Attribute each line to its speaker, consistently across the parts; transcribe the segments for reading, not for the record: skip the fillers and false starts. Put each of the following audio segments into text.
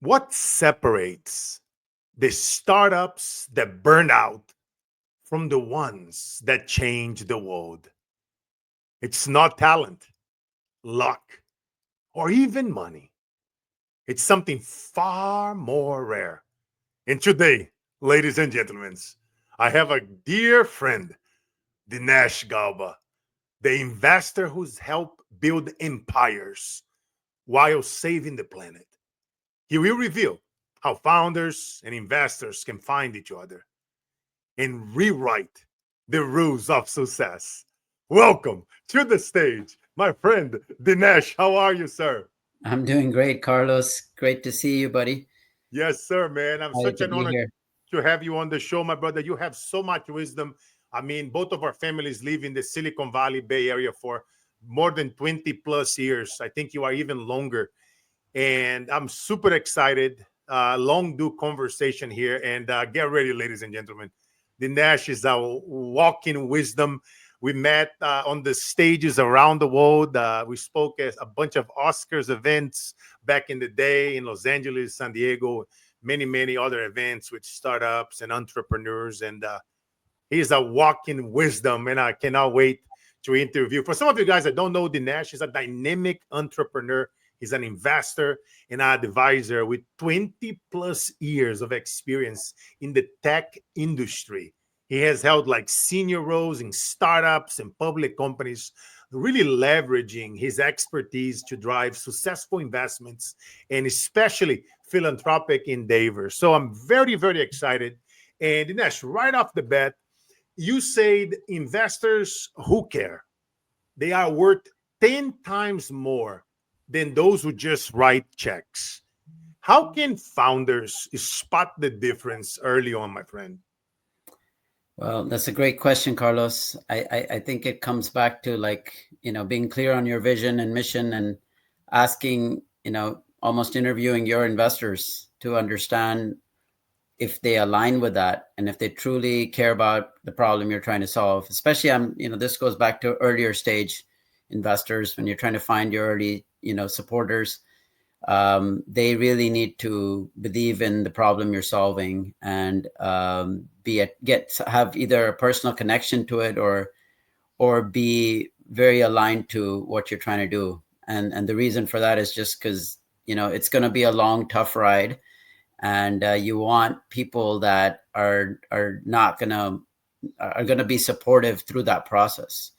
Speaker 1: What separates the startups that burn out from the ones that change the world? It's not talent, luck, or even money. It's something far more rare. And today, ladies and gentlemen, I have a dear friend, Dinesh Gauba, the investor who's helped build empires while saving the planet. He will reveal how founders and investors can find each other and rewrite the rules of success. Welcome to the stage, my friend Dinesh. How are you, sir?
Speaker 2: I'm doing great, Carlos. Great to see you, buddy.
Speaker 1: Yes, sir, man. I'm
Speaker 2: Excited
Speaker 1: such
Speaker 2: to
Speaker 1: an
Speaker 2: be
Speaker 1: honor
Speaker 2: here.
Speaker 1: to have you on the show, my brother. You have so much wisdom. I mean, both of our families live in the Silicon Valley Bay Area for more than 20 plus years. I think you are even longer. And I'm super excited. Long due conversation here. And get ready, ladies and gentlemen. Dinesh is our walking wisdom. We met on the stages around the world. We spoke at a bunch of Oscars events back in the day in Los Angeles, San Diego, many other events with startups and entrepreneurs. And he's a walking wisdom, and I cannot wait to interview. For some of you guys that don't know Dinesh, he's a dynamic entrepreneur. He's an investor and an advisor with 20 plus years of experience in the tech industry. He has held like senior roles in startups and public companies, really leveraging his expertise to drive successful investments and especially philanthropic endeavors. So I'm very excited. And Dinesh, right off the bat, you said investors who care, they are worth 10 times more than those who just write checks. How can founders spot the difference early on, my friend?
Speaker 2: Well, that's a great question, Carlos. I think it comes back to being clear on your vision and mission and asking, almost interviewing your investors to understand if they align with that and if they truly care about the problem you're trying to solve. Especially, this goes back to earlier stage investors when you're trying to find your early, supporters. They really need to believe in the problem you're solving and have either a personal connection to it or be very aligned to what you're trying to do. And the reason for that is just because it's going to be a long, tough ride, and you want people that are not gonna be supportive through that process.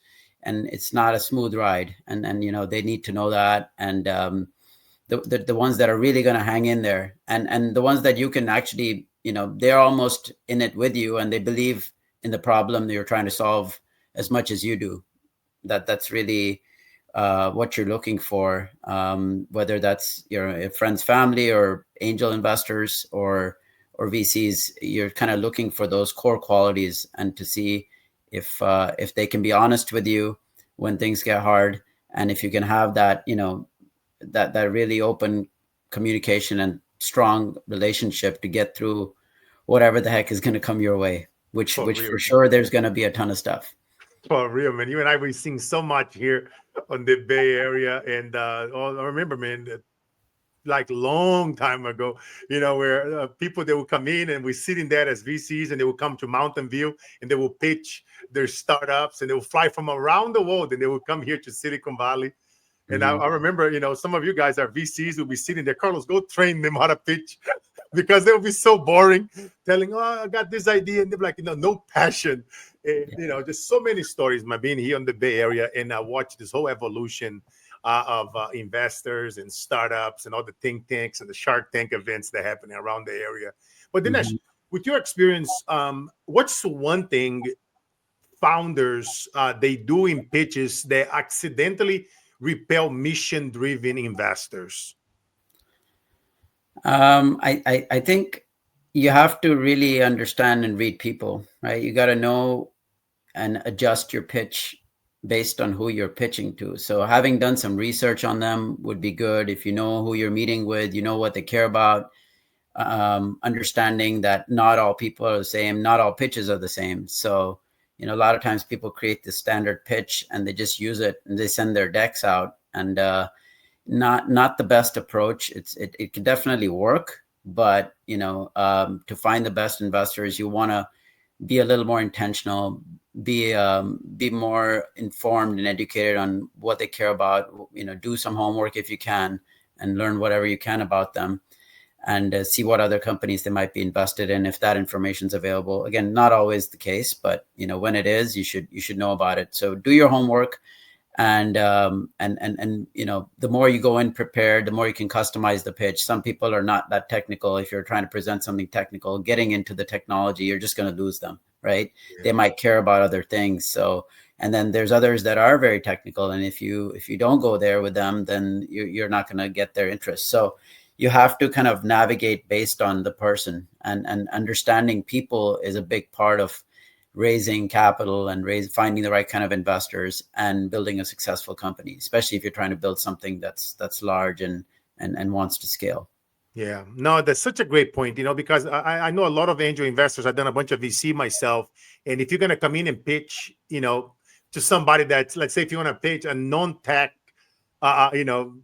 Speaker 2: And it's not a smooth ride, and they need to know that. And the ones that are really going to hang in there, and the ones that you can actually, they're almost in it with you and they believe in the problem that you're trying to solve as much as you do. That's really what you're looking for, whether that's your friends, family, or angel investors, or VCs. You're kind of looking for those core qualities and to see if they can be honest with you when things get hard, and if you can have that, that really open communication and strong relationship to get through whatever the heck is going to come your way, which
Speaker 1: For
Speaker 2: which
Speaker 1: real,
Speaker 2: for sure there's going to be a ton of stuff.
Speaker 1: for real, man. You and I, we've seen so much here on the Bay Area. And I remember, man, like long time ago, where people they will come in and we're sitting there as VCs and they will come to Mountain View and they will pitch their startups and they will fly from around the world and they will come here to Silicon Valley. And I
Speaker 2: Mm-hmm.
Speaker 1: remember, some of you guys are VCs will be sitting there. Carlos, go train them how to pitch because they'll be so boring telling, oh, I got this idea. And they're like, no passion. And, just so many stories, my being here in the Bay Area. And I watched this whole evolution of investors and startups and all the think tanks and the Shark Tank events that happen around the area. But Dinesh,
Speaker 2: Mm-hmm.
Speaker 1: with your experience, what's one thing founders they do in pitches that accidentally repel mission-driven investors?
Speaker 2: I think you have to really understand and read people, right? You got to know and adjust your pitch based on who you're pitching to. So having done some research on them would be good. If you know who you're meeting with, you know what they care about, understanding that not all people are the same, not all pitches are the same. So, a lot of times people create the standard pitch and they just use it and they send their decks out. And not the best approach. It can definitely work, but to find the best investors, you want to be a little more intentional, be more informed and educated on what they care about. Do some homework if you can, and learn whatever you can about them, and see what other companies they might be invested in if that information is available. Again, not always the case, but when it is, you should know about it. So do your homework, and the more you go in prepared, the more you can customize the pitch. Some people are not that technical. If you're trying to present something technical, getting into the technology, you're just going to lose them, right?
Speaker 1: Yeah.
Speaker 2: They might care about other things. So, and then there's others that are very technical, and if you don't go there with them, then you're not going to get their interest. So you have to kind of navigate based on the person, and understanding people is a big part of raising capital and finding the right kind of investors and building a successful company, especially if you're trying to build something that's large and wants to scale.
Speaker 1: Yeah, no, that's such a great point, because I know a lot of angel investors. I've done a bunch of VC myself. And if you're going to come in and pitch, to somebody that's, let's say, if you want to pitch a non-tech, uh, uh, you know,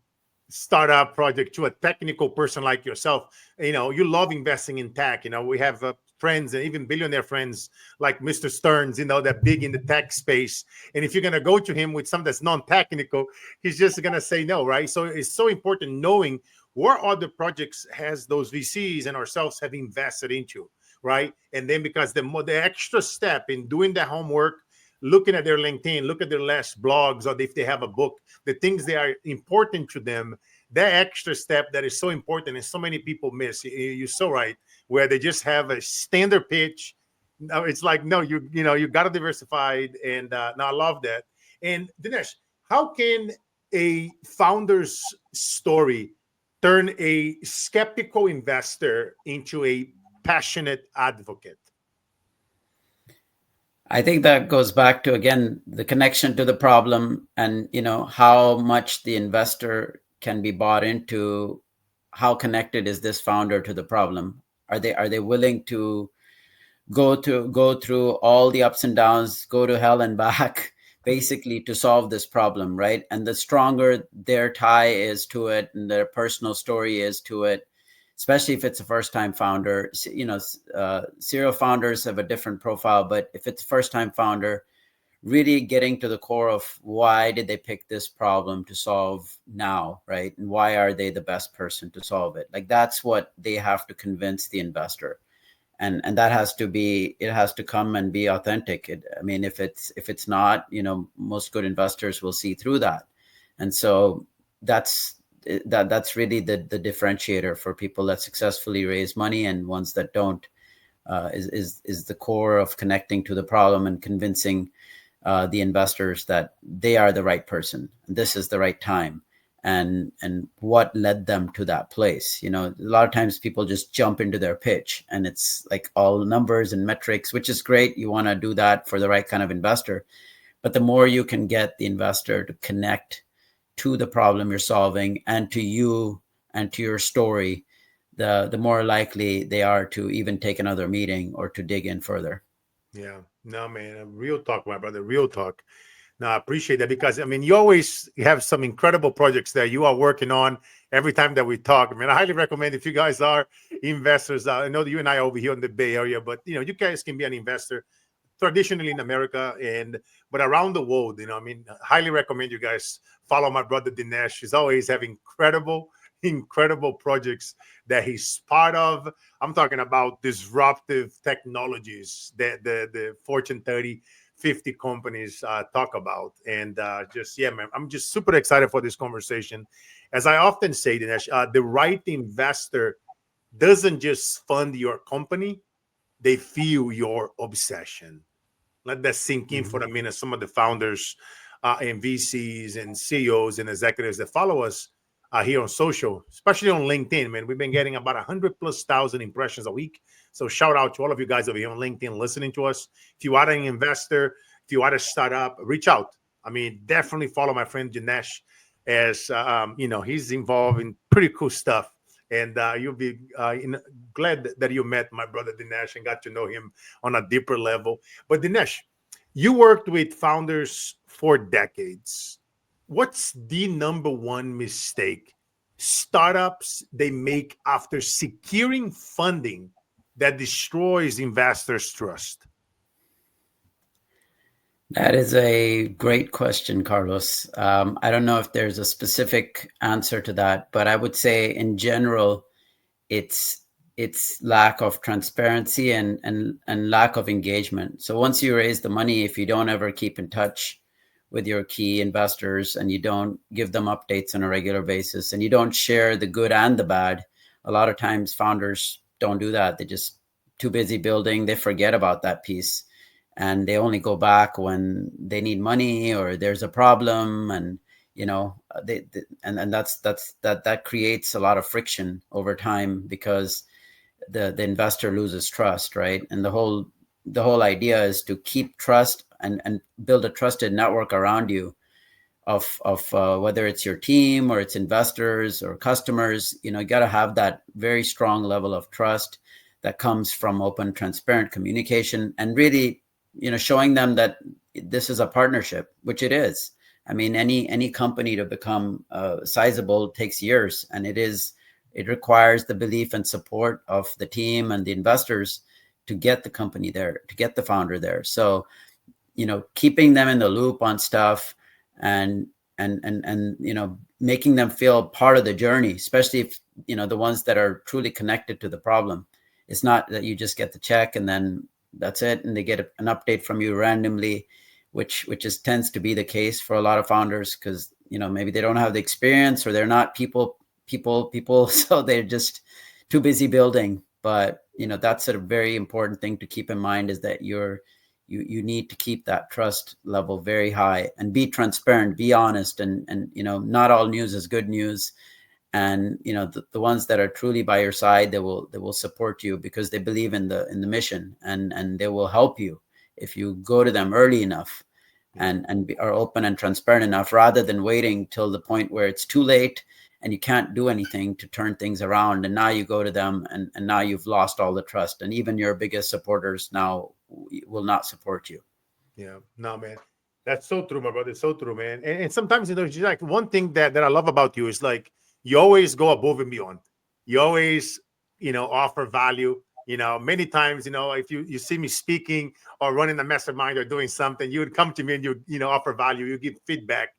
Speaker 1: startup project to a technical person like yourself, you love investing in tech. We have friends and even billionaire friends like Mr. Stearns, that big in the tech space. And if you're going to go to him with something that's non-technical, he's just going to say no, right? So it's so important knowing where other projects has those VCs and ourselves have invested into, right? And then because the extra step in doing the homework, looking at their LinkedIn, look at their last blogs, or if they have a book, the things that are important to them, that extra step that is so important and so many people miss. You're so right, where they just have a standard pitch. No, it's like, no, you got to diversify. And no, I love that. And Dinesh, how can a founder's story turn a skeptical investor into a passionate advocate?
Speaker 2: I think that goes back to, again, the connection to the problem, and how much the investor can be bought into. How connected is this founder to the problem? Are they willing to go through all the ups and downs, go to hell and back, basically, to solve this problem, right? And the stronger their tie is to it and their personal story is to it, especially if it's a first-time founder. Serial founders have a different profile, but if it's a first-time founder, really getting to the core of why did they pick this problem to solve now, right? And why are they the best person to solve it? Like, that's what they have to convince the investor. And that has to come and be authentic. I mean, if it's not, most good investors will see through that. And so that's really the differentiator for people that successfully raise money and ones that don't, is the core of connecting to the problem and convincing the investors that they are the right person and this is the right time, and what led them to that place. A lot of times people just jump into their pitch and it's like all numbers and metrics, which is great. You want to do that for the right kind of investor, but the more you can get the investor to connect to the problem you're solving and to you and to your story, the more likely they are to even take another meeting or to dig in further.
Speaker 1: Yeah, no, man, real talk, my brother, real talk. No, I appreciate that, because I mean, you always have some incredible projects that you are working on every time that we talk. I mean, I highly recommend, if you guys are investors. I know that you and I are over here in the Bay Area, but you guys can be an investor traditionally in America but around the world. I mean, I highly recommend you guys follow my brother Dinesh. He's always having incredible projects that he's part of. I'm talking about disruptive technologies that the Fortune 30, 50 companies talk about. And yeah, man, I'm just super excited for this conversation. As I often say, Dinesh, the right investor doesn't just fund your company, they feel your obsession. Let that sink in for a minute. Some of the founders and VCs and CEOs and executives that follow us here on social, especially on LinkedIn, man, we've been getting about 100,000+ impressions a week. So shout out to all of you guys over here on LinkedIn listening to us. If you are an investor, if you are a startup, reach out. I mean, definitely follow my friend Dinesh, as he's involved in pretty cool stuff. And you'll be glad that you met my brother Dinesh and got to know him on a deeper level. But Dinesh, you worked with founders for decades. what's the number one mistake startups they make after securing funding that destroys investors' trust?
Speaker 2: That is a great question, Carlos. I don't know if there's a specific answer to that, but I would say in general, it's lack of transparency and lack of engagement. So once you raise the money, if you don't ever keep in touch with your key investors and you don't give them updates on a regular basis and you don't share the good and the bad, a lot of times founders don't do that. They're just too busy building. They forget about that piece and they only go back when they need money or there's a problem. And and that creates a lot of friction over time because the investor loses trust, right? And the whole idea is to keep trust and build a trusted network around you of whether it's your team or it's investors or customers. You got to have that very strong level of trust that comes from open, transparent communication and really, showing them that this is a partnership, which it is. I mean, any company to become sizable takes years, and it requires the belief and support of the team and the investors to get the company there, to get the founder there. So, keeping them in the loop on stuff and making them feel part of the journey, especially if, the ones that are truly connected to the problem. It's not that you just get the check and then that's it, and they get an update from you randomly, which tends to be the case for a lot of founders because maybe they don't have the experience or they're not people, so they're just too busy building. But that's a very important thing to keep in mind, is that you need to keep that trust level very high and be transparent, be honest, and not all news is good news. And the ones that are truly by your side, they will support you because they believe in the mission, and they will help you if you go to them early enough and are open and transparent enough, rather than waiting till the point where it's too late and you can't do anything to turn things around. And now you go to them and now you've lost all the trust, and even your biggest supporters now will not support you.
Speaker 1: Yeah, no, man. That's so true, my brother. It's so true, man. And sometimes, just like one thing that I love about you is like you always go above and beyond. You always, offer value. Many times, if you see me speaking or running a mastermind or doing something, you would come to me and you offer value. You give feedback,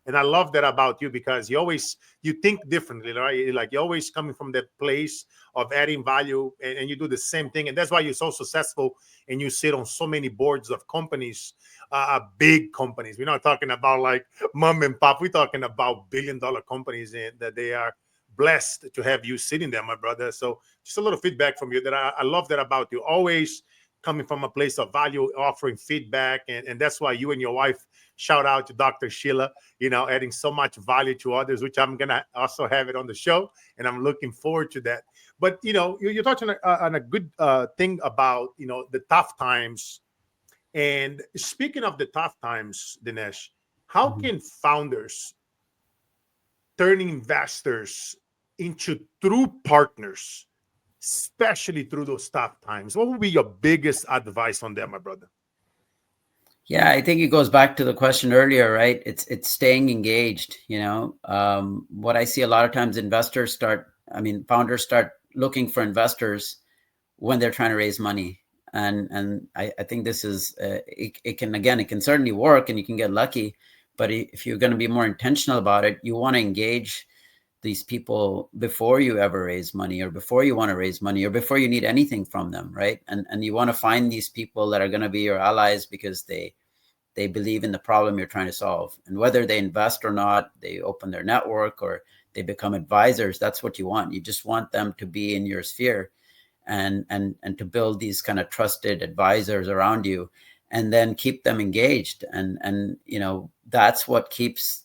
Speaker 1: and I love that about you because you think differently, right? Like you're always coming from that place of adding value, and you do the same thing, and that's why you're so successful. And you sit on so many boards of companies, big companies. We're not talking about like mom and pop. We're talking about billion-dollar companies, and that they are blessed to have you sitting there, my brother. So just a little feedback from you that I love that about you. Always coming from a place of value, offering feedback, and that's why you and your wife, shout out to Dr. Sheila, adding so much value to others, which I'm gonna also have it on the show, and I'm looking forward to that. But you're touching on a good thing about the tough times. And speaking of the tough times, Dinesh, how
Speaker 2: Mhm.
Speaker 1: can founders turn investors into true partners, especially through those tough times? What would be your biggest advice on that, my brother?
Speaker 2: Yeah, I think it goes back to the question earlier, right? It's staying engaged. What I see a lot of times, founders start looking for investors when they're trying to raise money. And I think this is, it can certainly work and you can get lucky, but if you're going to be more intentional about it, you want to engage these people before you ever raise money, or before you want to raise money, or before you need anything from them, right? And you want to find these people that are going to be your allies because they believe in the problem you're trying to solve. And whether they invest or not, they open their network or they become advisors. That's what you want. You just want them to be in your sphere and to build these kind of trusted advisors around you, and then keep them engaged. And that's what keeps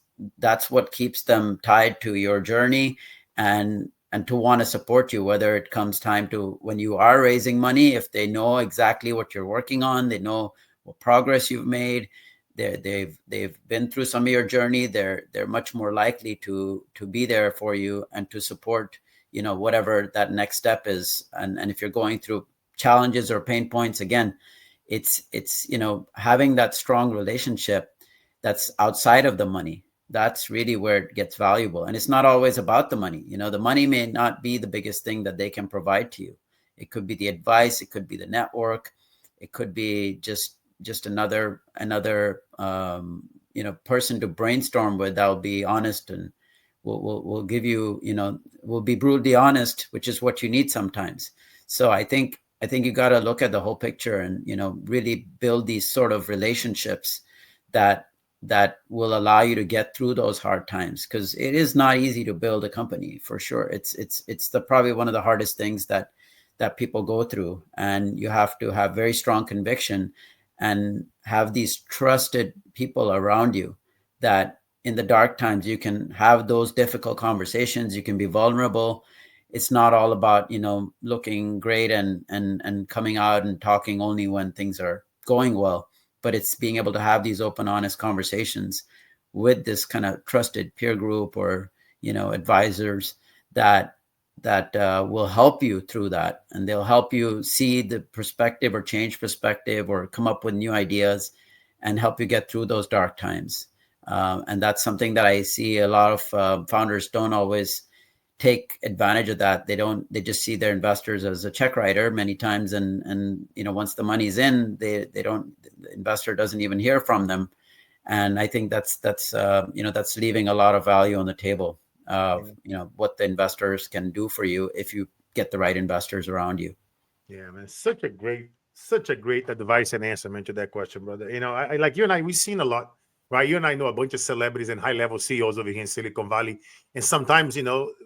Speaker 2: them tied to your journey and to want to support you, whether it comes time to when you are raising money. If they know exactly what you're working on, they know what progress you've made, they've been through some of your journey, they're much more likely to be there for you and to support whatever that next step is. And if you're going through challenges or pain points, again, it's having that strong relationship that's outside of the money, that's really where it gets valuable. And it's not always about the money. The money may not be the biggest thing that they can provide to you. It could be the advice, it could be the network, it could be just another person to brainstorm with that will be honest and will give you, will be brutally honest, which is what you need sometimes. So I think you got to look at the whole picture and, really build these sort of relationships that will allow you to get through those hard times, because it is not easy to build a company, for sure. It's probably one of the hardest things that people go through, and you have to have very strong conviction and have these trusted people around you that in the dark times you can have those difficult conversations, you can be vulnerable. It's not all about, looking great and coming out and talking only when things are going well, but it's being able to have these open, honest conversations with this kind of trusted peer group or, advisors that will help you through that. And they'll help you see the perspective or change perspective or come up with new ideas and help you get through those dark times. And that's something that I see a lot of founders don't always take advantage of that. They just see their investors as a check writer many times. And once the money's in, the investor doesn't even hear from them. And I think that's leaving a lot of value on the table of, what the investors can do for you if you get the right investors around you.
Speaker 1: Yeah, man, such a great advice and answer, man, to that question, brother. I like you and I, we've seen a lot, right? You and I know a bunch of celebrities and high level CEOs over here in Silicon Valley, and sometimes,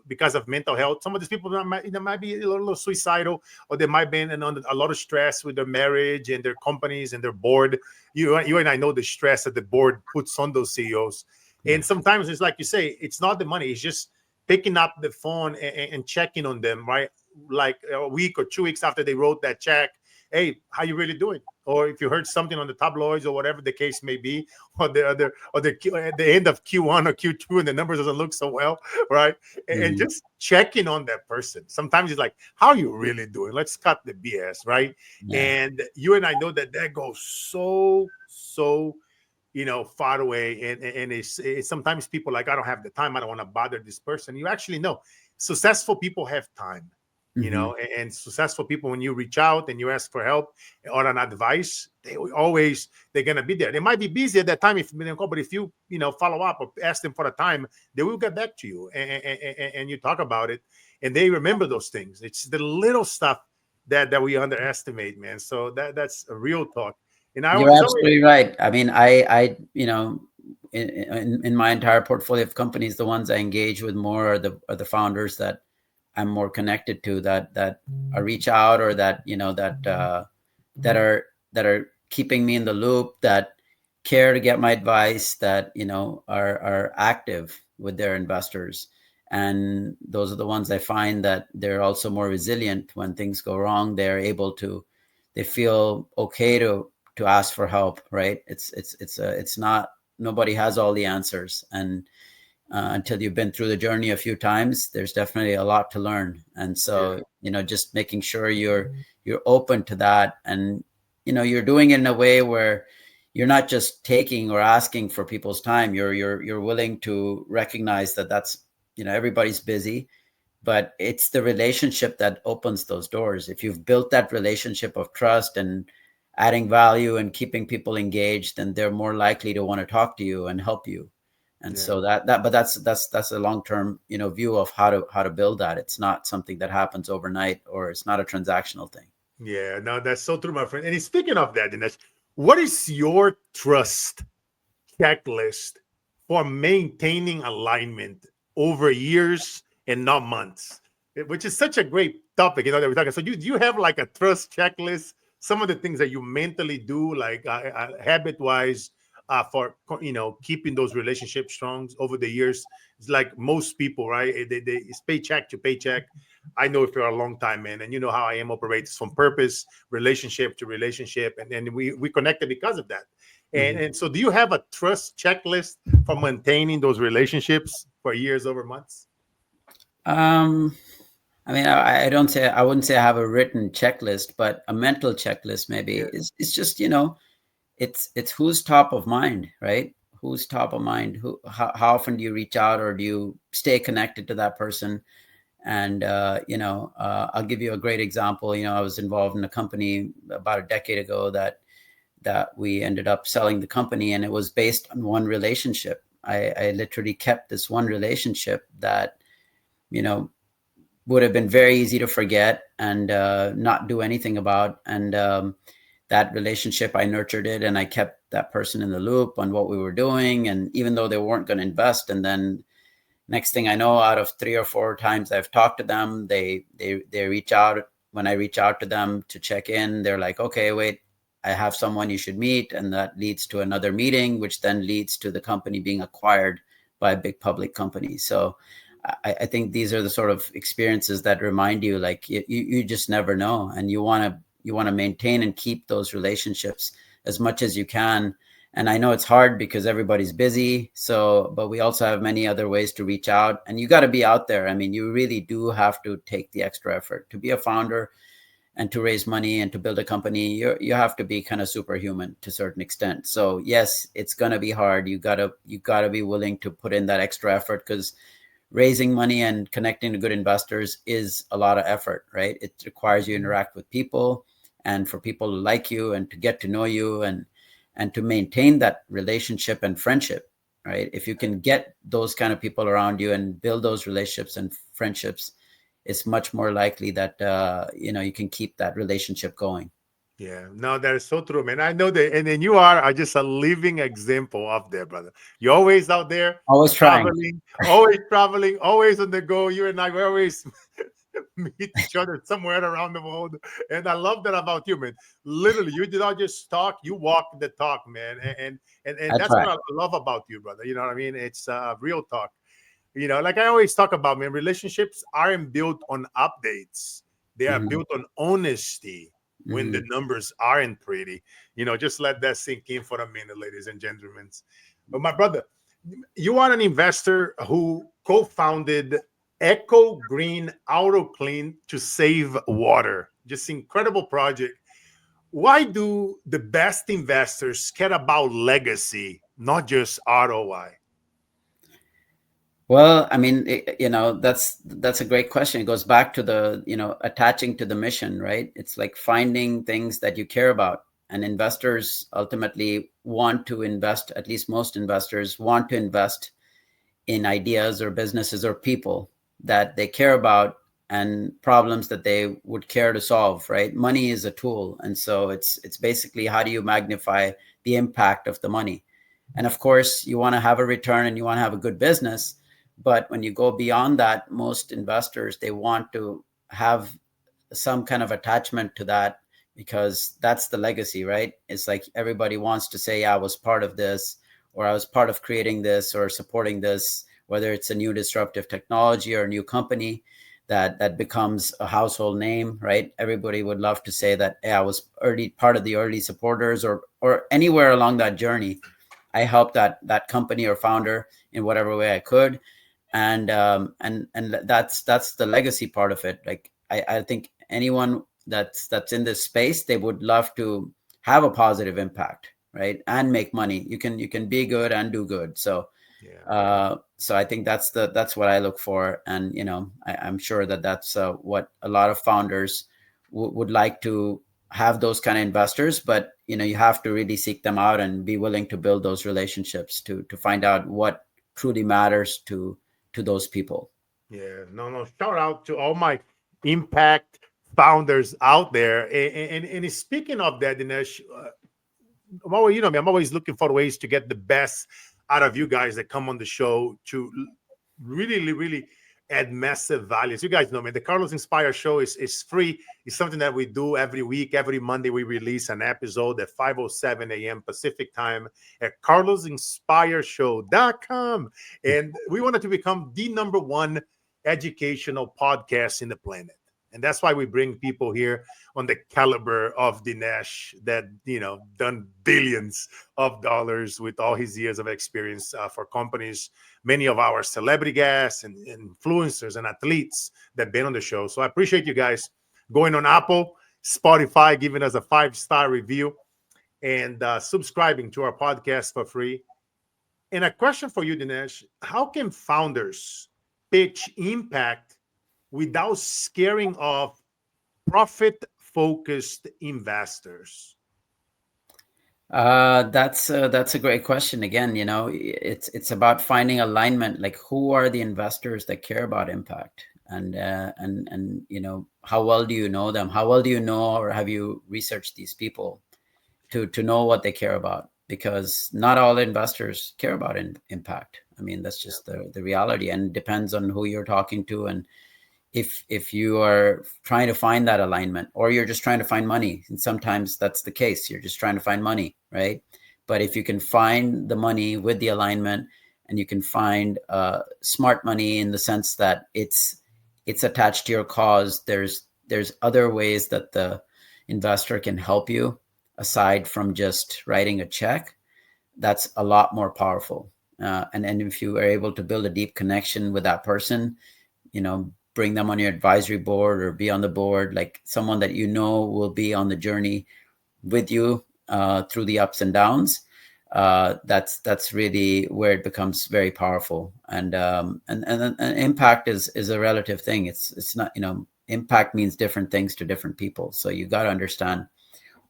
Speaker 1: because of mental health, some of these people might be a little suicidal, or they might be under a lot of stress with their marriage and their companies and their board. You and I know the stress that the board puts on those CEOs, and sometimes it's like you say, it's not the money; it's just picking up the phone and checking on them, right? Like a week or 2 weeks after they wrote that check. Hey, how you really doing? Or if you heard something on the tabloids or whatever the case may be, or at the end of Q1 or Q2 and the numbers doesn't look so well, right? And just checking on that person. Sometimes it's like, how are you really doing? Let's cut the BS, right?
Speaker 2: Yeah.
Speaker 1: And you and I know that goes so far away, and it's sometimes people like, I don't have the time, I don't want to bother this person. You actually know successful people have time, and successful people, when you reach out and you ask for help or an advice, they're gonna be there. They might be busy at that time, but if you follow up or ask them for a time, they will get back to you, and you talk about it, and they remember those things. It's the little stuff that we underestimate, man. So that's a real talk. And
Speaker 2: You're absolutely right. I mean, I in my entire portfolio of companies, the ones I engage with more are the founders that I'm more connected to, that I reach out, or that that are keeping me in the loop, that care to get my advice, that are active with their investors. And those are the ones I find that they're also more resilient when things go wrong. They feel okay to ask for help, right? It's not, nobody has all the answers, and until you've been through the journey a few times, there's definitely a lot to learn. And so just making sure you're open to that, and you're doing it in a way where you're not just taking or asking for people's time. You're willing to recognize that that's everybody's busy, but it's the relationship that opens those doors. If you've built that relationship of trust and adding value and keeping people engaged, then they're more likely to want to talk to you and help you. And so but that's a long-term, view of how to build that. It's not something that happens overnight, or it's not a transactional thing.
Speaker 1: Yeah, no, that's so true, my friend. And speaking of that, Dinesh, what is your trust checklist for maintaining alignment over years and not months? Which is such a great topic, that we're talking. So do you have like a trust checklist? Some of the things that you mentally do, like habit-wise, for keeping those relationships strong over the years. It's like most people, right? It's paycheck to paycheck. I know for a long time, man, and you know how I am operates from purpose, relationship to relationship, and then we connected because of that. And so, do you have a trust checklist for maintaining those relationships for years over months?
Speaker 2: I mean, I wouldn't say I have a written checklist, but a mental checklist maybe. It's just, it's who's top of mind, right? who's top of mind, how often do you reach out, or do you stay connected to that person? And I'll give you a great example. I was involved in a company about a decade ago that we ended up selling the company, and it was based on one relationship. I literally kept this one relationship that would have been very easy to forget and not do anything about. And that relationship, I nurtured it, and I kept that person in the loop on what we were doing. And even though they weren't going to invest, and then next thing I know, out of 3 or 4 times I've talked to them, they reach out. When I reach out to them to check in, they're like, okay, wait, I have someone you should meet. And that leads to another meeting, which then leads to the company being acquired by a big public company. So I think these are the sort of experiences that remind you, like, you just never know. And you want to maintain and keep those relationships as much as you can. And I know it's hard because everybody's busy. But we also have many other ways to reach out, and you got to be out there. I mean, you really do have to take the extra effort to be a founder and to raise money and to build a company. You have to be kind of superhuman to a certain extent. So yes, it's going to be hard. You gotta be willing to put in that extra effort, because raising money and connecting to good investors is a lot of effort, right? It requires you to interact with people, and for people to like you and to get to know you, and to maintain that relationship and friendship, right? If you can get those kind of people around you and build those relationships and friendships, it's much more likely that you can keep that relationship going.
Speaker 1: Yeah, no, that is so true, man. I know that, and then you are just a living example of that, brother. You're always out there,
Speaker 2: Always trying.
Speaker 1: traveling, always on the go. You and I we always meet each other somewhere around the world, and I love that about you, man. Literally, you did not just talk; you walk the talk, man. And
Speaker 2: I
Speaker 1: that's what
Speaker 2: try.
Speaker 1: I love about you, brother. You know what I mean? It's real talk. Like I always talk about, man, relationships aren't built on updates. They are
Speaker 2: Mhm.
Speaker 1: built on honesty when the
Speaker 2: Mhm.
Speaker 1: numbers aren't pretty. Just let that sink in for a minute, ladies and gentlemen. But my brother, you are an investor who co-founded Eco Green Auto Clean to save water. Just incredible project. Why do the best investors care about legacy, not just ROI?
Speaker 2: Well, I mean, that's a great question. It goes back to the, attaching to the mission, right? It's like finding things that you care about. And investors ultimately want to invest, at least most investors want to invest in ideas or businesses or people that they care about, and problems that they would care to solve, right? Money is a tool. And so it's basically, how do you magnify the impact of the money? And of course, you want to have a return and you want to have a good business. But when you go beyond that, most investors, they want to have some kind of attachment to that, because that's the legacy, right? It's like everybody wants to say, I was part of this, or I was part of creating this or supporting this, whether it's a new disruptive technology or a new company that becomes a household name, right? Everybody would love to say that, hey, I was early part of the early supporters, or anywhere along that journey. I helped that company or founder in whatever way I could. And that's the legacy part of it. Like, I think anyone that's in this space, they would love to have a positive impact, right? And make money. You can be good and do good. So
Speaker 1: Yeah.
Speaker 2: so I think that's what I look for. And I'm sure that's what a lot of founders would like to have, those kind of investors. But you have to really seek them out and be willing to build those relationships to find out what truly matters to those people.
Speaker 1: Yeah, no, no. Shout out to all my impact founders out there. And speaking of that, Dinesh, I'm always, me, I'm always looking for ways to get the best out of you guys that come on the show to really, really add massive values. You guys know, man, the Carlos Inspire show is free. It's something that we do every week. Every Monday, we release an episode at 5:07 a.m. Pacific time at carlosinspireshow.com. And we wanted to become the number one educational podcast in the planet. And that's why we bring people here on the caliber of Dinesh that, done billions of dollars with all his years of experience for companies, many of our celebrity guests and influencers and athletes that been on the show. So I appreciate you guys going on Apple, Spotify, giving us a 5-star review, and subscribing to our podcast for free. And a question for you, Dinesh: how can founders pitch impact without scaring off profit-focused investors?
Speaker 2: That's a great question. Again, it's about finding alignment. Like, who are the investors that care about impact, and how well do you know them? How well do you know, or have you researched these people to know what they care about? Because not all investors care about impact. I mean, that's
Speaker 1: Yeah,
Speaker 2: just the reality, and it depends on who you're talking to, and if you are trying to find that alignment, or you're just trying to find money. And sometimes that's the case, you're just trying to find money, right? But if you can find the money with the alignment, and you can find smart money in the sense that it's attached to your cause, there's other ways that the investor can help you aside from just writing a check. That's a lot more powerful. And if you are able to build a deep connection with that person, bring them on your advisory board or be on the board, like someone that will be on the journey with you through the ups and downs. That's really where it becomes very powerful. And impact is a relative thing. It's not, impact means different things to different people. So you got to understand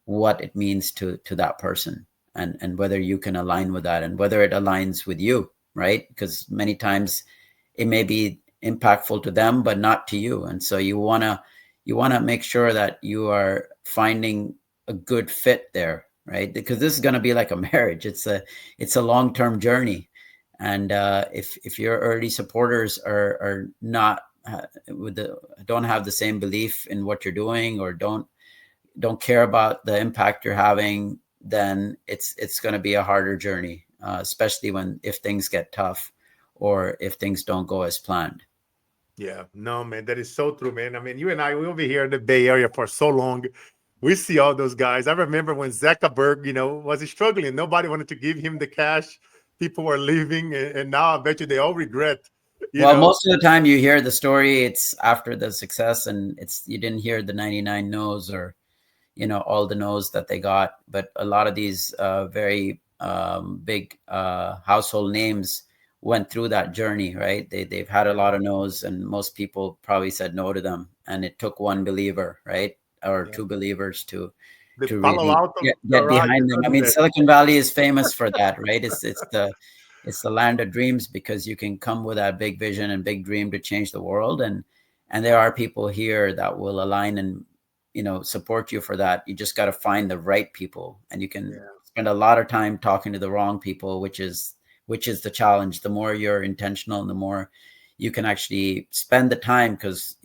Speaker 2: what it means to that person, and whether you can align with that, and whether it aligns with you, right? Because many times it may be impactful to them but not to you, and so you want to make sure that you are finding a good fit there, right? Because this is going to be like a marriage. It's a long-term journey, and if your early supporters are not don't have the same belief in what you're doing, or don't care about the impact you're having, then it's going to be a harder journey, especially if things get tough, or if things don't go as planned.
Speaker 1: yeah, no, man, that is so true, man. I mean, you and I, we over here in the Bay Area for so long. We see all those guys. I remember when Zuckerberg, was struggling. Nobody wanted to give him the cash. People were leaving, and now I bet you they all regret, you
Speaker 2: Well,
Speaker 1: know.
Speaker 2: most of the time you hear the story, it's after the success, and you didn't hear the 99 no's, or all the no's that they got. But a lot of these very big household names went through that journey, right? They've had a lot of no's, and most people probably said no to them, and it took one believer, right, or
Speaker 1: Yeah.
Speaker 2: two believers
Speaker 1: The
Speaker 2: to
Speaker 1: Palo
Speaker 2: really
Speaker 1: Alto
Speaker 2: get
Speaker 1: garage
Speaker 2: behind
Speaker 1: is
Speaker 2: them. I
Speaker 1: not
Speaker 2: mean,
Speaker 1: that.
Speaker 2: Silicon Valley is famous for that, right? It's the land of dreams, because you can come with that big vision and big dream to change the world, and there are people here that will align and support you for that. You just got to find the right people, and you can
Speaker 1: Yeah,
Speaker 2: spend a lot of time talking to the wrong people, which is the challenge. The more you're intentional, and the more you can actually spend the time, because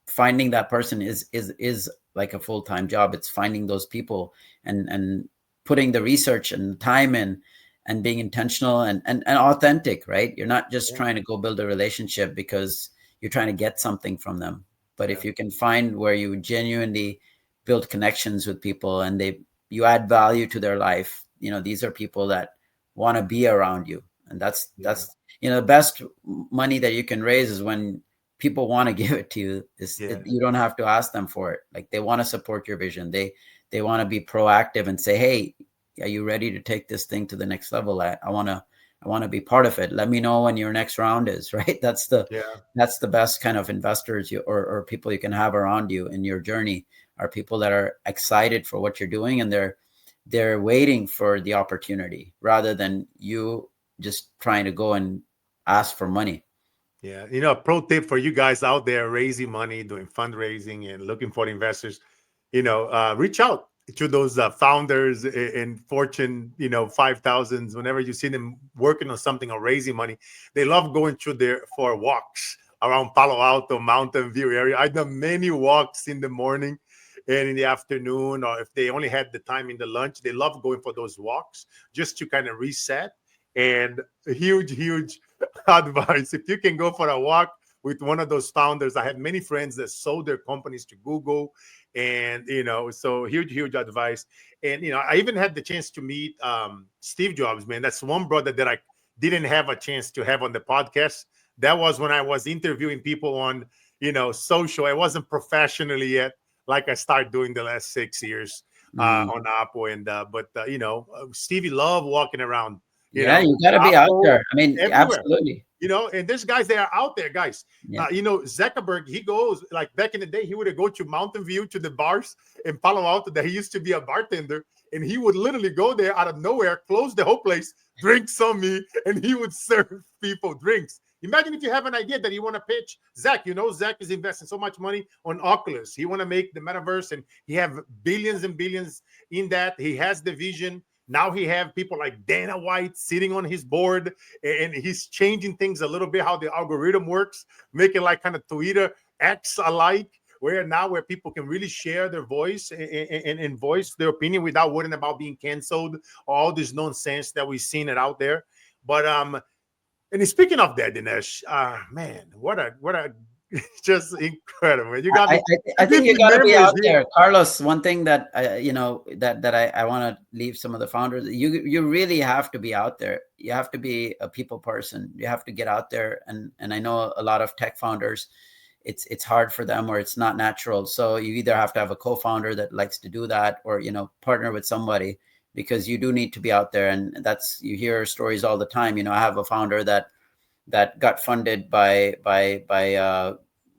Speaker 2: finding that person is like a full-time job. It's finding those people, and putting the research and time in, and being intentional and authentic, right? You're not just
Speaker 1: yeah,
Speaker 2: trying to go build a relationship because you're trying to get something from them. But
Speaker 1: yeah,
Speaker 2: if you can find where you genuinely build connections with people, and you add value to their life, these are people that want to be around you. And that's
Speaker 1: yeah,
Speaker 2: that's the best money that you can raise is when people want to give it to you.
Speaker 1: yeah,
Speaker 2: You don't have to ask them for it. Like, they want to support your vision. They want to be proactive and say, hey, are you ready to take this thing to the next level? I want to be part of it. Let me know when your next round is, right?
Speaker 1: yeah,
Speaker 2: That's the best kind of investors or people you can have around you in your journey, are people that are excited for what you're doing, and they're waiting for the opportunity, rather than you just trying to go and ask for money.
Speaker 1: yeah. A pro tip for you guys out there raising money, doing fundraising, and looking for investors. Reach out to those founders in Fortune, 5,000s. Whenever you see them working on something or raising money, they love going through there for walks around Palo Alto, Mountain View area. I've done many walks in the morning and in the afternoon, or if they only had the time in the lunch, they love going for those walks just to kind of reset. And a huge, huge advice: if you can go for a walk with one of those founders. I had many friends that sold their companies to Google, and so huge, huge advice. And I even had the chance to meet Steve Jobs. Man, that's one brother that I didn't have a chance to have on the podcast. That was when I was interviewing people on social. I wasn't professionally yet, like I started doing the last 6 years
Speaker 2: Mm,
Speaker 1: on Apple. And Stevie loved walking around
Speaker 2: Yeah, you got to be out
Speaker 1: Apple,
Speaker 2: there. I mean,
Speaker 1: everywhere.
Speaker 2: absolutely.
Speaker 1: And there's guys that are out there, guys.
Speaker 2: Yeah.
Speaker 1: Zuckerberg, he goes like back in the day, he would go to Mountain View to the bars in Palo Alto that he used to be a bartender, and he would literally go there out of nowhere, close the whole place, drink some me, and he would serve people drinks. Imagine if you have an idea that you want to pitch. Zach, Zach is investing so much money on Oculus. He want to make the metaverse, and he have billions and billions in that. He has the vision. Now he have people like Dana White sitting on his board, and he's changing things a little bit, how the algorithm works, making like kind of Twitter X alike, where people can really share their voice and voice their opinion without worrying about being canceled, all this nonsense that we've seen it out there. But and speaking of that, Dinesh, man, what a just incredible. You got me.
Speaker 2: I think you got to be out
Speaker 1: here.
Speaker 2: there, Carlos. One thing that I want to leave some of the founders. You really have to be out there. You have to be a people person. You have to get out there, and I know a lot of tech founders, it's hard for them, or it's not natural. So you either have to have a co-founder that likes to do that, or partner with somebody, because you do need to be out there. And you hear stories all the time. I have a founder that got funded by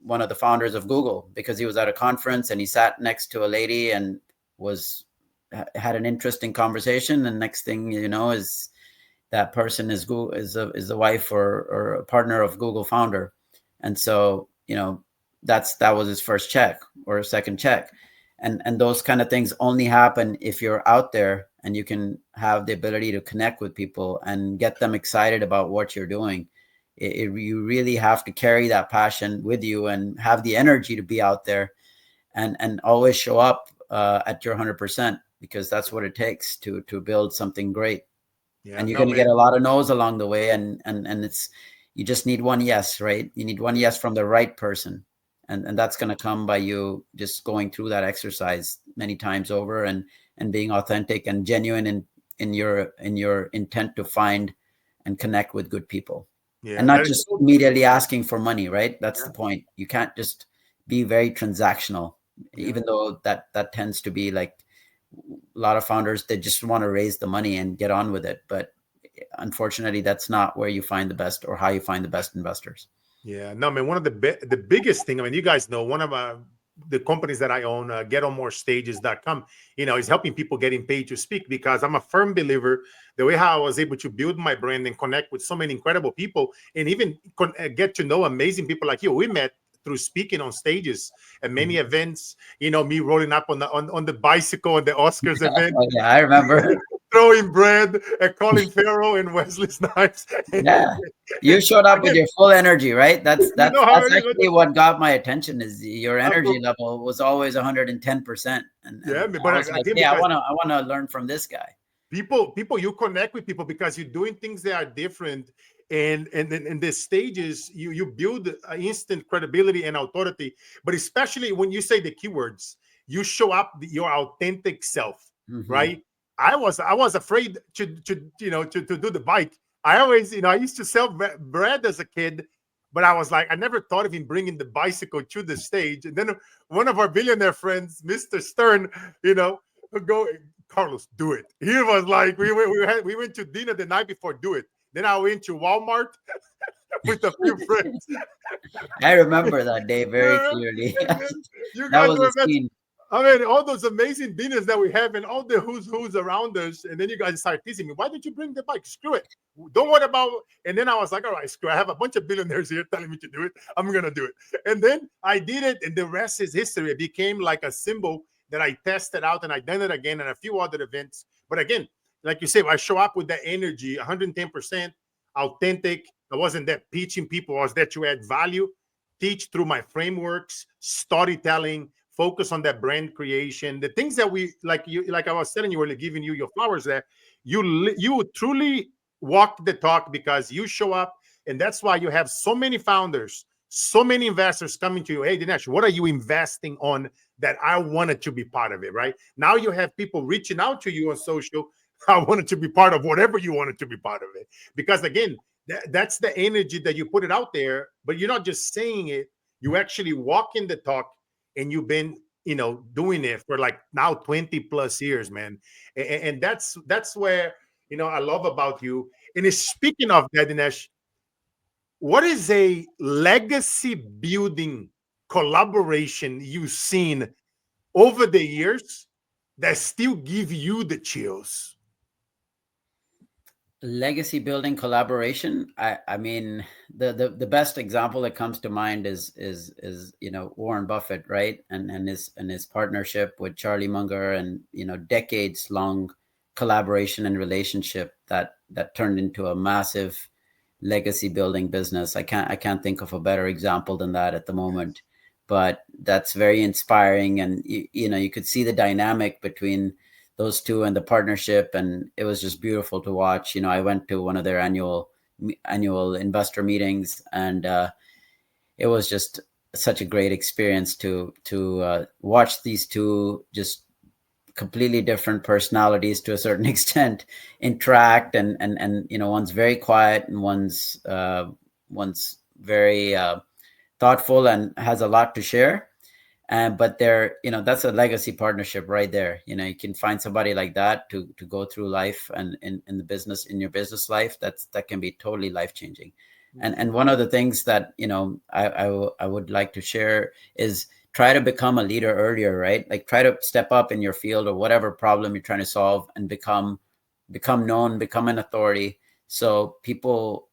Speaker 2: one of the founders of Google, because he was at a conference and he sat next to a lady and had an interesting conversation. And next thing you know is that person is the wife or a partner of Google founder. And so, that was his first check or a second check. And those kind of things only happen if you're out there and you can have the ability to connect with people and get them excited about what you're doing. You really have to carry that passion with you and have the energy to be out there and always show up at your 100%, because that's what it takes to build something great. Yeah, and you're going to get a lot of no's along the way. And you just need one yes, right? You need one yes from the right person. And that's going to come by you just going through that exercise many times over and being authentic and genuine in your intent to find and connect with good people. Yeah, and not just immediately asking for money, right? That's the point. You can't just be very transactional, even though that tends to be like a lot of founders, they just want to raise the money and get on with it. But unfortunately, that's not where you find the best, or how you find the best investors.
Speaker 1: Yeah, no, man, one of the biggest thing, you guys know, one of the companies that I own, GetOnMoreStages.com, is helping people getting paid to speak, because I'm a firm believer the way how I was able to build my brand and connect with so many incredible people, and even get to know amazing people like you. We met through speaking on stages at many events. Me rolling up on the bicycle at the Oscars event.
Speaker 2: Oh, yeah, I remember.
Speaker 1: Throwing bread at Colin Farrell and Wesley Snipes.
Speaker 2: Yeah, you showed up with your full energy, right? That's actually what got my attention. Is your energy level was always 110%. And yeah, but I was like, yeah, I want to learn from this guy.
Speaker 1: People, you connect with people because you're doing things that are different, and in the stages you build instant credibility and authority. But especially when you say the keywords, you show up your authentic self, right? I was afraid to do the bike. I always, I used to sell bread as a kid, but I was like, I never thought of him bringing the bicycle to the stage. And then one of our billionaire friends, Mr. Stern, go, Carlos, do it. He was like, we went to dinner the night before, do it. Then I went to Walmart with a few friends.
Speaker 2: I remember that day very clearly.
Speaker 1: You guys were all those amazing dinners that we have and all the who's around us. And then you guys start teasing me. Why did you bring the bike? Screw it. Don't worry about it. And then I was like, all right, screw it. I have a bunch of billionaires here telling me to do it. I'm going to do it. And then I did it. And the rest is history. It became like a symbol that I tested out, and I done it again and a few other events. But again, like you said, I show up with that energy, 110% authentic. I wasn't there pitching people. I was there to add value, teach through my frameworks, storytelling, focus on that brand creation, the things that we like I was telling you earlier, giving you your flowers there. You truly walk the talk because you show up, and that's why you have so many founders, so many investors coming to you. Hey, Dinesh, what are you investing on that I wanted to be part of it? Right now, you have people reaching out to you on social. I wanted to be part of whatever you wanted to be part of it, because again, that's the energy that you put it out there. But you're not just saying it; you actually walking the talk. And you've been, doing it for like now 20 plus years, man. And that's where, I love about you. And speaking of that, Dinesh, what is a legacy building collaboration you've seen over the years that still give you the chills?
Speaker 2: Legacy building collaboration. I mean, the best example that comes to mind is Warren Buffett, right? And his partnership with Charlie Munger, and decades long collaboration and relationship that turned into a massive legacy building business. I can't think of a better example than that at the moment. But that's very inspiring, and you could see the dynamic between those two and the partnership, and it was just beautiful to watch. I went to one of their annual investor meetings, and it was just such a great experience to watch these two just completely different personalities to a certain extent interact, and one's very quiet and one's very thoughtful and has a lot to share. But that's a legacy partnership right there. You can find somebody like that to go through life, and in your business life, that can be totally life changing. And one of the things that I would like to share is try to become a leader earlier, right? Like, try to step up in your field or whatever problem you're trying to solve, and become known, become an authority, so people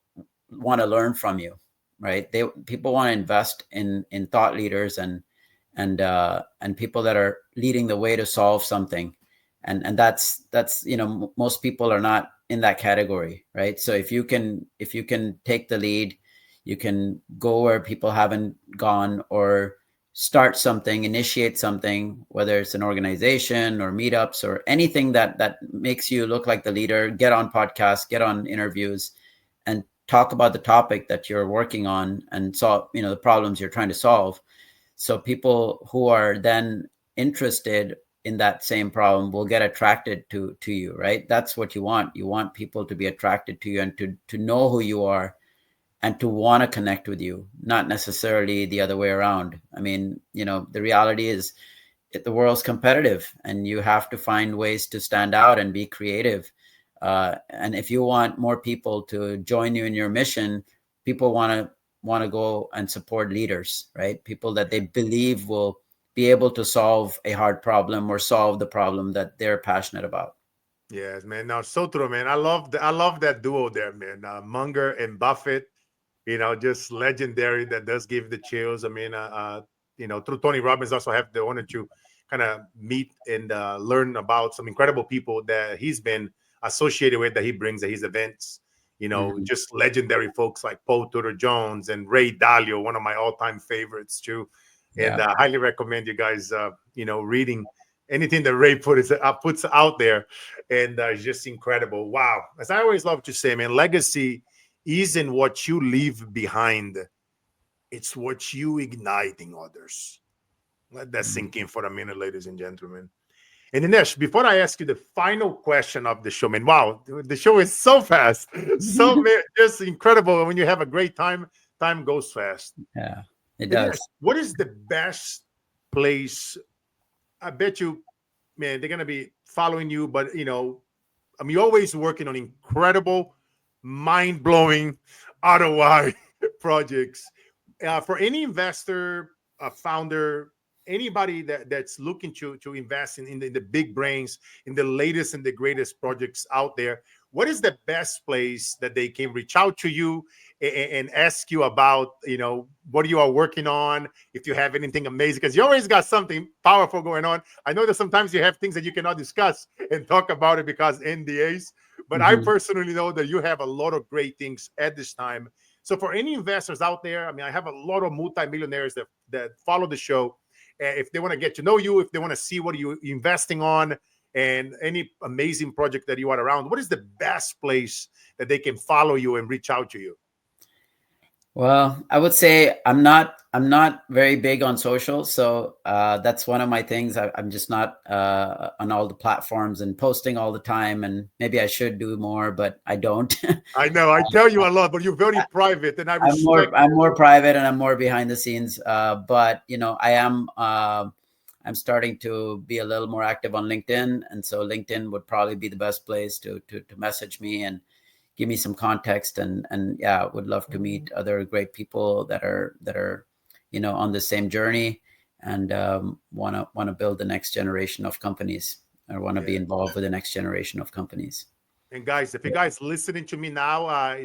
Speaker 2: want to learn from you, right? People want to invest in thought leaders, and people that are leading the way to solve something. And that's most people are not in that category, right? So if you can take the lead, you can go where people haven't gone, or start something, initiate something, whether it's an organization or meetups or anything that makes you look like the leader. Get on podcasts, get on interviews, and talk about the topic that you're working on, and solve the problems you're trying to solve. So people who are then interested in that same problem will get attracted to you, right? That's what you want. You want people to be attracted to you, and to know who you are, and to want to connect with you, not necessarily the other way around. I mean, the reality is the world's competitive, and you have to find ways to stand out and be creative. And if you want more people to join you in your mission, people want to go and support leaders, right? People that they believe will be able to solve a hard problem, or solve the problem that they're passionate about.
Speaker 1: Yes, man. No, so true, man. I love that duo there, man. Munger and Buffett, just legendary. That does give the chills. I mean, through Tony Robbins, also have the honor to kind of meet and learn about some incredible people that he's been associated with, that he brings at his events. Just legendary folks like Paul Tudor Jones and Ray Dalio, one of my all-time favorites too. And
Speaker 2: Yeah.
Speaker 1: I highly recommend you guys, reading anything that Ray puts out there, and it's just incredible. Wow, as I always love to say, man, legacy isn't what you leave behind; it's what you ignite in others. Let that sink in for a minute, ladies and gentlemen. And Dinesh, before I ask you the final question of the show, man, wow, the show is so fast, just incredible. When you have a great time, time goes fast.
Speaker 2: Yeah, it
Speaker 1: Dinesh,
Speaker 2: does.
Speaker 1: what is the best place? I bet you, man, they're gonna be following you, but I mean, you're always working on incredible, mind-blowing ROI projects. For any investor, founder, anybody that's looking to invest in the big brains, in the latest and the greatest projects out there, what is the best place that they can reach out to you and ask you about, what you are working on, if you have anything amazing, because you always got something powerful going on. I know that sometimes you have things that you cannot discuss and talk about it because NDAs, but I personally know that you have a lot of great things at this time. So for any investors out there, I mean, I have a lot of multimillionaires that follow the show. If they want to get to know you, if they want to see what you're investing on, and any amazing project that you are around, what is the best place that they can follow you and reach out to you?
Speaker 2: Well, I would say I'm not very big on social, so that's one of my things. I'm just not on all the platforms and posting all the time, and maybe I should do more, but I don't.
Speaker 1: I know I tell you a lot, but you're very private, and I respect.
Speaker 2: I'm more private, and I'm more behind the scenes. But I'm starting to be a little more active on LinkedIn, and so LinkedIn would probably be the best place to message me and give me some context. And yeah, would love to meet other great people that are on the same journey, and want to build the next generation of companies, or want to be involved with the next generation of companies.
Speaker 1: And guys, if you guys listening to me now,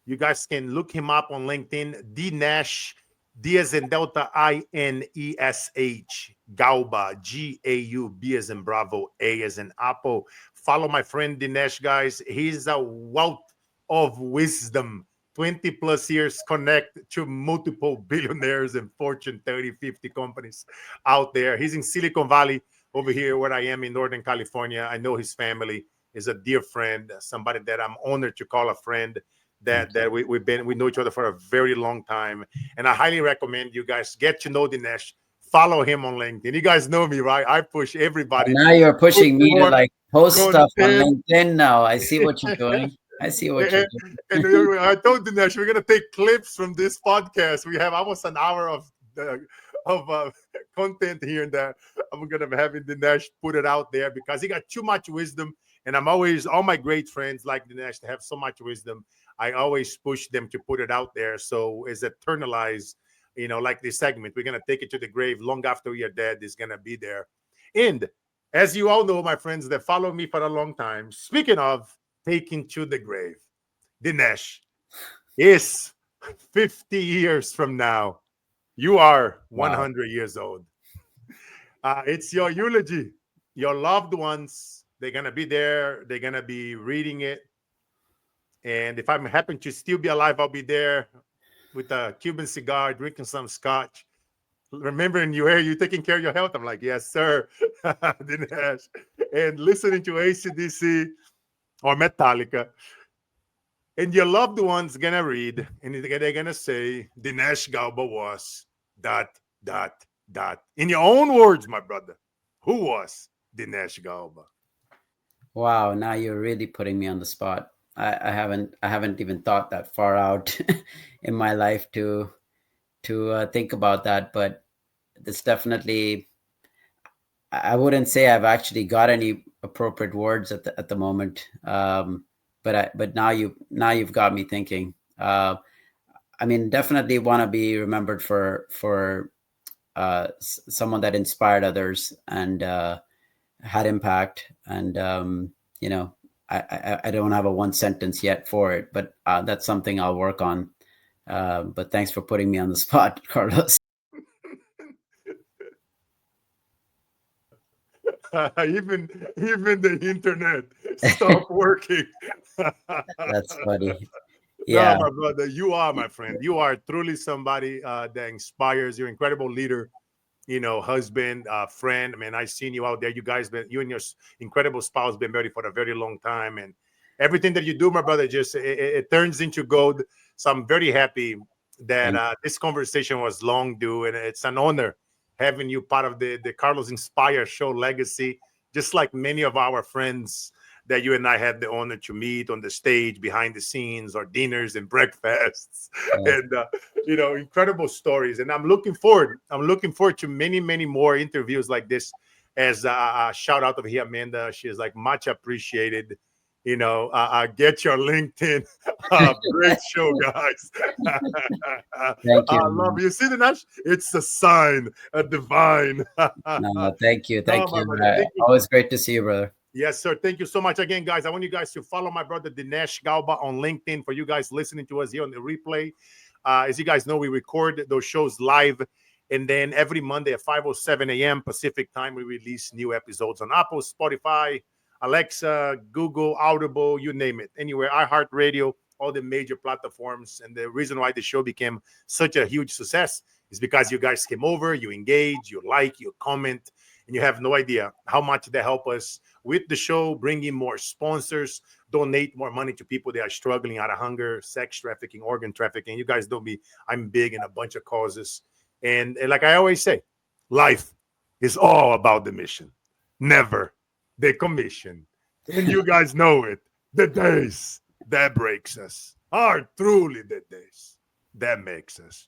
Speaker 1: you guys can look him up on LinkedIn. Dinesh, D as in Delta, Inesh, Gauba, Gaub as in Bravo, A as in Apple. Follow my friend Dinesh, guys. He's a wealth of wisdom. 20 plus years connect to multiple billionaires and Fortune 30, 50 companies out there. He's in Silicon Valley over here where I am in Northern California. I know his family is a dear friend, somebody that I'm honored to call a friend, that we know each other for a very long time. And I highly recommend you guys get to know Dinesh. Follow him on LinkedIn. You guys know me, right? I push everybody.
Speaker 2: And now you're pushing me to like post stuff on
Speaker 1: content.
Speaker 2: LinkedIn now. I see what you're doing. I see what you're
Speaker 1: And
Speaker 2: doing.
Speaker 1: I told Dinesh we're gonna take clips from this podcast. We have almost an hour of content here, and that I'm gonna have Dinesh put it out there because he got too much wisdom. And I'm always, all my great friends like Dinesh to have so much wisdom, I always push them to put it out there. So it's eternalized, like this segment. We're gonna take it to the grave long after we are dead. Is gonna be there. And as you all know, my friends that follow me for a long time, speaking of taking to the grave, Dinesh, is 50 years from now, you are 100 years old. It's your eulogy. Your loved ones, they're going to be there. They're going to be reading it. And if I'm happen to still be alive, I'll be there with a Cuban cigar, drinking some scotch. Remembering you taking care of your health. I'm like, yes, sir. Dinesh. And listening to AC/DC or Metallica. And your loved one's gonna read, and they're gonna say, Dinesh Gauba was dot, dot, dot. In your own words, my brother, who was Dinesh Gauba?
Speaker 2: Wow, now you're really putting me on the spot. I haven't even thought that far out in my life to think about that, but it's definitely, I wouldn't say I've actually got any appropriate words at the moment. But now you've got me thinking. I mean, definitely want to be remembered for someone that inspired others and had impact. And I don't have a one sentence yet for it, but that's something I'll work on. But thanks for putting me on the spot, Carlos.
Speaker 1: Even the internet stopped working.
Speaker 2: That's funny.
Speaker 1: Yeah,
Speaker 2: Yeah.
Speaker 1: my brother, you are my friend. You are truly somebody that inspires. You're an incredible leader, husband, friend. I mean, I've seen you out there. You and your incredible spouse been married for a very long time, and everything that you do, my brother, just it turns into gold. So I'm very happy that this conversation was long due, and it's an honor having you part of the Carlos Inspire Show legacy, just like many of our friends that you and I had the honor to meet on the stage, behind the scenes, or dinners and breakfasts, and incredible stories. And I'm looking forward. To many, many more interviews like this. As a shout out over here, Amanda, she is like much appreciated. Get your LinkedIn. Great show, guys.
Speaker 2: Thank you.
Speaker 1: I love you. See the Nash? It's a sign, a divine.
Speaker 2: No, thank you.
Speaker 1: No,
Speaker 2: Thank
Speaker 1: my
Speaker 2: you.
Speaker 1: brother. Thank you.
Speaker 2: Always great to see you, brother.
Speaker 1: Yes, sir. Thank you so much again, guys. I want you guys to follow my brother Dinesh Gauba on LinkedIn. For you guys listening to us here on the replay, as you guys know, we record those shows live, and then every Monday at 5:07 a.m. Pacific time, we release new episodes on Apple, Spotify, Alexa, Google, Audible, you name it, anywhere, iHeartRadio, all the major platforms. And the reason why the show became such a huge success is because you guys came over, you engage, you like, you comment, and you have no idea how much they help us with the show, bring in more sponsors, donate more money to people that are struggling out of hunger, sex trafficking, organ trafficking. You guys know me. I'm big in a bunch of causes. And like I always say, life is all about the mission, never the commission. And you guys know it. The days that breaks us are truly the days that makes us.